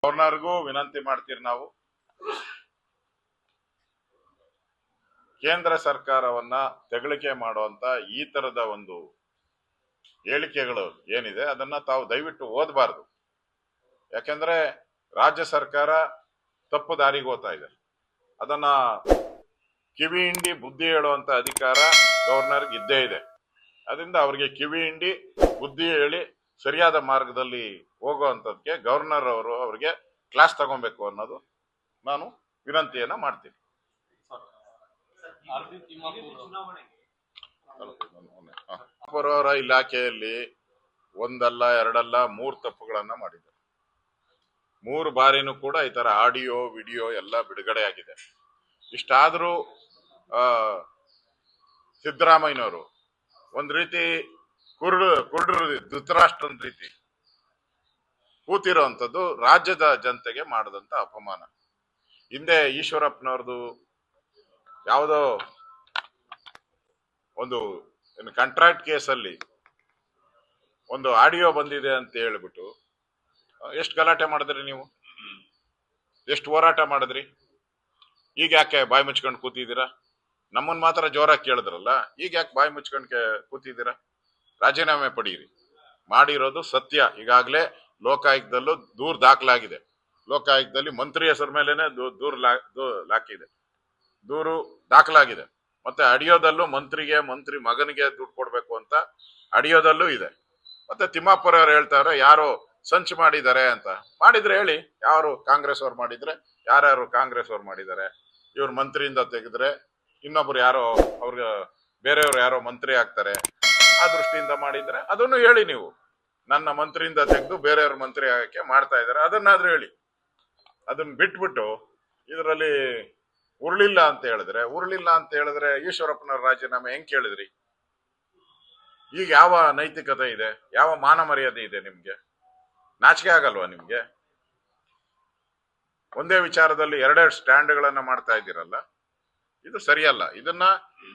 ಗವರ್ನರ್ಗೂ ವಿನಂತಿ ಮಾಡ್ತೀರಿ ನಾವು ಕೇಂದ್ರ ಸರ್ಕಾರವನ್ನ ತೆಗಳಿಕೆ ಮಾಡುವಂತ ಈ ತರದ ಒಂದು ಹೇಳಿಕೆಗಳು ಏನಿದೆ ಅದನ್ನ ತಾವು ದಯವಿಟ್ಟು ಓದಬಾರದು. ಯಾಕೆಂದ್ರೆ ರಾಜ್ಯ ಸರ್ಕಾರ ತಪ್ಪು ದಾರಿಗೆ ಹೋಗ್ತಾ ಇದೆ. ಅದನ್ನ ಕಿವಿ ಹಿಂಡಿ ಬುದ್ಧಿ ಹೇಳುವಂತ ಅಧಿಕಾರ ಗವರ್ನರ್ಗೆ ಇದ್ದೇ ಇದೆ. ಅದರಿಂದ ಅವರಿಗೆ ಕಿವಿ ಹಿಂಡಿ ಬುದ್ಧಿ ಹೇಳಿ ಸರಿಯಾದ ಮಾರ್ಗದಲ್ಲಿ ಹೋಗುವಂತದಕ್ಕೆ ಗವರ್ನರ್ ಅವರು ಅವರಿಗೆ ಕ್ಲಾಸ್ ತಗೊಬೇಕು ಅನ್ನೋದು ನಾನು ವಿನಂತಿಯನ್ನ ಮಾಡ್ತೀನಿ. ಅವರ ಇಲಾಖೆಯಲ್ಲಿ ಒಂದಲ್ಲ ಎರಡಲ್ಲ 3 ತಪ್ಪುಗಳನ್ನ ಮಾಡಿದ್ದಾರೆ. 3 ಬಾರಿನೂ ಕೂಡ ಈ ತರ ಆಡಿಯೋ ವಿಡಿಯೋ ಎಲ್ಲ ಬಿಡುಗಡೆ ಆಗಿದೆ. ಇಷ್ಟಾದ್ರೂ ಸಿದ್ದರಾಮಯ್ಯನವರು ಒಂದ್ ರೀತಿ ಕುರುಡ್ರು ಧೃತರಾಷ್ಟ್ರನ ರೀತಿ ಕೂತಿರೋಂಥದ್ದು ರಾಜ್ಯದ ಜನತೆಗೆ ಮಾಡದಂತ ಅಪಮಾನ. ಹಿಂದೆ ಈಶ್ವರಪ್ಪನವ್ರದ್ದು ಯಾವುದೋ ಒಂದು ಕಾಂಟ್ರಾಕ್ಟ್ ಕೇಸಲ್ಲಿ ಒಂದು ಆಡಿಯೋ ಬಂದಿದೆ ಅಂತ ಹೇಳ್ಬಿಟ್ಟು ಎಷ್ಟು ಗಲಾಟೆ ಮಾಡಿದ್ರಿ ನೀವು, ಎಷ್ಟು ಹೋರಾಟ ಮಾಡಿದ್ರಿ. ಈಗ ಯಾಕೆ ಬಾಯಿ ಮುಚ್ಕೊಂಡು ಕೂತಿದ್ದೀರಾ? ನಮ್ಮನ್ ಮಾತ್ರ ಜೋರಾಗಿ ಕೇಳಿದ್ರಲ್ಲ, ಈಗ ಯಾಕೆ ಬಾಯಿ ಮುಚ್ಕೊಂಡು ಕೂತಿದ್ದೀರಾ? ರಾಜೀನಾಮೆ ಪಡೀರಿ. ಮಾಡಿರೋದು ಸತ್ಯ. ಈಗಾಗಲೇ ಲೋಕಾಯುಕ್ತದಲ್ಲೂ ದೂರು ದಾಖಲಾಗಿದೆ. ಲೋಕಾಯುಕ್ತದಲ್ಲಿ ಮಂತ್ರಿ ಹೆಸರ ಮೇಲೆನೆ ದೂರು ದಾಖಲಾಗಿದೆ. ಮತ್ತೆ ಆಡಿಯೋದಲ್ಲೂ ಮಂತ್ರಿ ಮಗನಿಗೆ ದುಡ್ಡು ಕೊಡ್ಬೇಕು ಅಂತ ಆಡಿಯೋದಲ್ಲೂ ಇದೆ. ಮತ್ತೆ ತಿಮ್ಮಾಪುರ ಅವ್ರು ಹೇಳ್ತಾರೆ ಯಾರು ಸಂಚು ಮಾಡಿದ್ದಾರೆ ಅಂತ. ಮಾಡಿದ್ರೆ ಹೇಳಿ, ಯಾರು ಕಾಂಗ್ರೆಸ್ ಅವ್ರು ಮಾಡಿದ್ರೆ, ಯಾರ್ಯಾರು ಕಾಂಗ್ರೆಸ್ ಅವ್ರು ಮಾಡಿದ್ದಾರೆ. ಇವ್ರು ಮಂತ್ರಿಯಿಂದ ತೆಗೆದ್ರೆ ಇನ್ನೊಬ್ರು ಯಾರೋ ಅವ್ರಿಗೆ ಬೇರೆಯವ್ರು ಯಾರೋ ಮಂತ್ರಿ ಆಗ್ತಾರೆ. ಆ ದೃಷ್ಟಿಯಿಂದ ಮಾಡಿದ್ರೆ ಅದನ್ನು ಹೇಳಿ. ನೀವು ನನ್ನ ಮಂತ್ರಿಯಿಂದ ತೆಗೆದು ಬೇರೆಯವ್ರ ಮಂತ್ರಿ ಆಗಕ್ಕೆ ಮಾಡ್ತಾ ಇದ್ದಾರೆ, ಅದನ್ನಾದ್ರೂ ಹೇಳಿ. ಅದನ್ನ ಬಿಟ್ಬಿಟ್ಟು ಇದರಲ್ಲಿ ಉರುಳಿಲ್ಲ ಅಂತ ಹೇಳಿದ್ರೆ ಈಶ್ವರಪ್ಪನವ್ರ ರಾಜೀನಾಮೆ ಹೆಂಗ್ ಕೇಳಿದ್ರಿ? ಈಗ ಯಾವ ನೈತಿಕತೆ ಇದೆ? ಯಾವ ಮಾನ ಮರ್ಯಾದೆ ಇದೆ ನಿಮ್ಗೆ? ನಾಚಿಕೆ ಆಗಲ್ವಾ ನಿಮ್ಗೆ? ಒಂದೇ ವಿಚಾರದಲ್ಲಿ 2 ಸ್ಟ್ಯಾಂಡ್ಗಳನ್ನ ಮಾಡ್ತಾ ಇದ್ದೀರಲ್ಲ, ಇದು ಸರಿಯಲ್ಲ. ಇದನ್ನ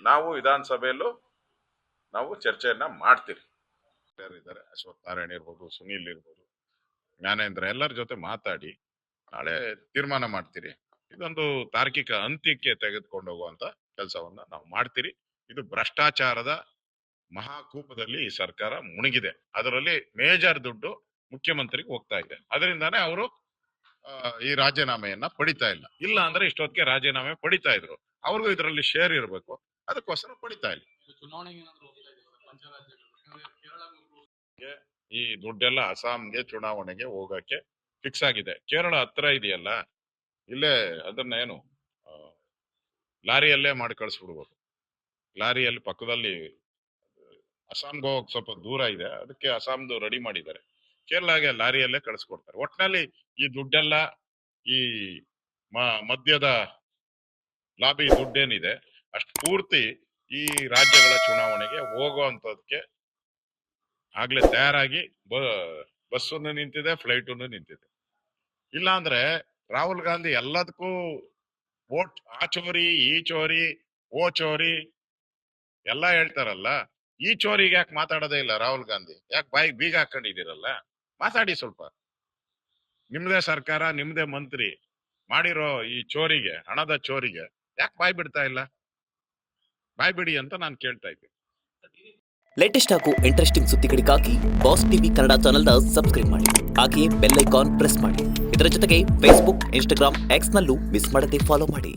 ನಾವು ವಿಧಾನಸಭೆಯಲ್ಲೂ ನಾವು ಚರ್ಚೆಯನ್ನ ಮಾಡ್ತೀರಿ. ಯಾರಿದ್ದಾರೆ, ಅಶ್ವಥ್ ನಾರಾಯಣ ಇರ್ಬೋದು, ಸುನೀಲ್ ಇರ್ಬೋದು, ಜ್ಞಾನೇಂದ್ರ, ಎಲ್ಲರ ಜೊತೆ ಮಾತಾಡಿ ನಾಳೆ ತೀರ್ಮಾನ ಮಾಡ್ತೀರಿ. ಇದೊಂದು ತಾರ್ಕಿಕ ಅಂತ್ಯಕ್ಕೆ ತೆಗೆದುಕೊಂಡು ಹೋಗುವಂತ ಕೆಲಸವನ್ನ ನಾವು ಮಾಡ್ತೀರಿ. ಇದು ಭ್ರಷ್ಟಾಚಾರದ ಮಹಾಕೂಪದಲ್ಲಿ ಈ ಸರ್ಕಾರ ಮುಳುಗಿದೆ. ಅದರಲ್ಲಿ ಮೇಜರ್ ದುಡ್ಡು ಮುಖ್ಯಮಂತ್ರಿಗೆ ಹೋಗ್ತಾ ಇದೆ. ಅದರಿಂದಾನೇ ಅವರು ಈ ರಾಜೀನಾಮೆಯನ್ನ ಪಡಿತಾ ಇಲ್ಲ ಅಂದ್ರೆ ಇಷ್ಟೊತ್ತಿಗೆ ರಾಜೀನಾಮೆ ಪಡಿತಾ ಇದ್ರು. ಅವ್ರಿಗೂ ಇದರಲ್ಲಿ ಶೇರ್ ಇರಬೇಕು, ಅದಕ್ಕೋಸ್ಕರ ಪಡಿತಾ ಇಲ್ಲ. ಈ ದುಡ್ಡೆಲ್ಲ ಅಸ್ಸಾಂಗೆ ಚುನಾವಣೆಗೆ ಹೋಗಕ್ಕೆ ಫಿಕ್ಸ್ ಆಗಿದೆ. ಕೇರಳ ಹತ್ರ ಇದೆಯಲ್ಲ, ಇಲ್ಲೇ ಅದನ್ನ ಏನು ಲಾರಿಯಲ್ಲೇ ಮಾಡಿ ಕಳಿಸ್ಬಿಡ್ಬೋದು. ಲಾರಿಯಲ್ಲಿ ಪಕ್ಕದಲ್ಲಿ ಅಸ್ಸಾಂಗೆ ಹೋಗಕ್ ಸ್ವಲ್ಪ ದೂರ ಇದೆ, ಅದಕ್ಕೆ ಅಸ್ಸಾಂದು ರೆಡಿ ಮಾಡಿದ್ದಾರೆ. ಕೇರಳಗೆ ಲಾರಿಯಲ್ಲೇ ಕಳಿಸ್ಕೊಡ್ತಾರೆ. ಒಟ್ನಲ್ಲಿ ಈ ದುಡ್ಡೆಲ್ಲ ಈ ಮದ್ಯದ ಲಾಬಿ ದುಡ್ಡೇನಿದೆ ಅಷ್ಟು ಪೂರ್ತಿ ಈ ರಾಜ್ಯಗಳ ಚುನಾವಣೆಗೆ ಹೋಗುವಂತದಕ್ಕೆ ಆಗ್ಲೇ ತಯಾರಾಗಿ ಬಸ್ಸನ್ನು ನಿಂತಿದೆ, ಫ್ಲೈಟನ್ನು ನಿಂತಿದೆ. ಇಲ್ಲ ಅಂದ್ರೆ ರಾಹುಲ್ ಗಾಂಧಿ ಎಲ್ಲದಕ್ಕೂ ವೋಟ್ ಆ ಚೋರಿ ಈ ಚೋರಿ ಓ ಚೋರಿ ಎಲ್ಲ ಹೇಳ್ತಾರಲ್ಲ, ಈ ಚೋರಿಗೆ ಯಾಕೆ ಮಾತಾಡೋದೇ ಇಲ್ಲ ರಾಹುಲ್ ಗಾಂಧಿ? ಯಾಕೆ ಬಾಯಿಗೆ ಬೀಗ ಹಾಕೊಂಡಿದ್ದೀರಲ್ಲ? ಮಾತಾಡಿ ಸ್ವಲ್ಪ. ನಿಮ್ದೇ ಸರ್ಕಾರ, ನಿಮ್ದೇ ಮಂತ್ರಿ ಮಾಡಿರೋ ಈ ಚೋರಿಗೆ, ಹಣದ ಚೋರಿಗೆ ಯಾಕೆ ಬಾಯ್ ಬಿಡ್ತಾ ಇಲ್ಲ? ಬಾಯ್ ಬಿಡಿ ಅಂತ ನಾನು ಕೇಳ್ತಾ ಇದ್ದೀನಿ. ಲೇಟೆಸ್ಟ್ ಹಾಗೂ ಇಂಟ್ರೆಸ್ಟಿಂಗ್ ಸುದ್ದಿಗಳಿಗಾಗಿ ಬಾಸ್ ಟಿವಿ ಕನ್ನಡ ಚಾನೆಲ್ನ ಸಬ್ಸ್ಕ್ರೈಬ್ ಮಾಡಿ. ಹಾಗೆಯೇ ಬೆಲ್ ಐಕಾನ್ ಪ್ರೆಸ್ ಮಾಡಿ. ಇದರ ಜೊತೆಗೆ ಫೇಸ್ಬುಕ್, ಇನ್ಸ್ಟಾಗ್ರಾಮ್, ಎಕ್ಸ್ ನಲ್ಲೂ ಮಿಸ್ ಮಾಡದೆ ಫಾಲೋ ಮಾಡಿ.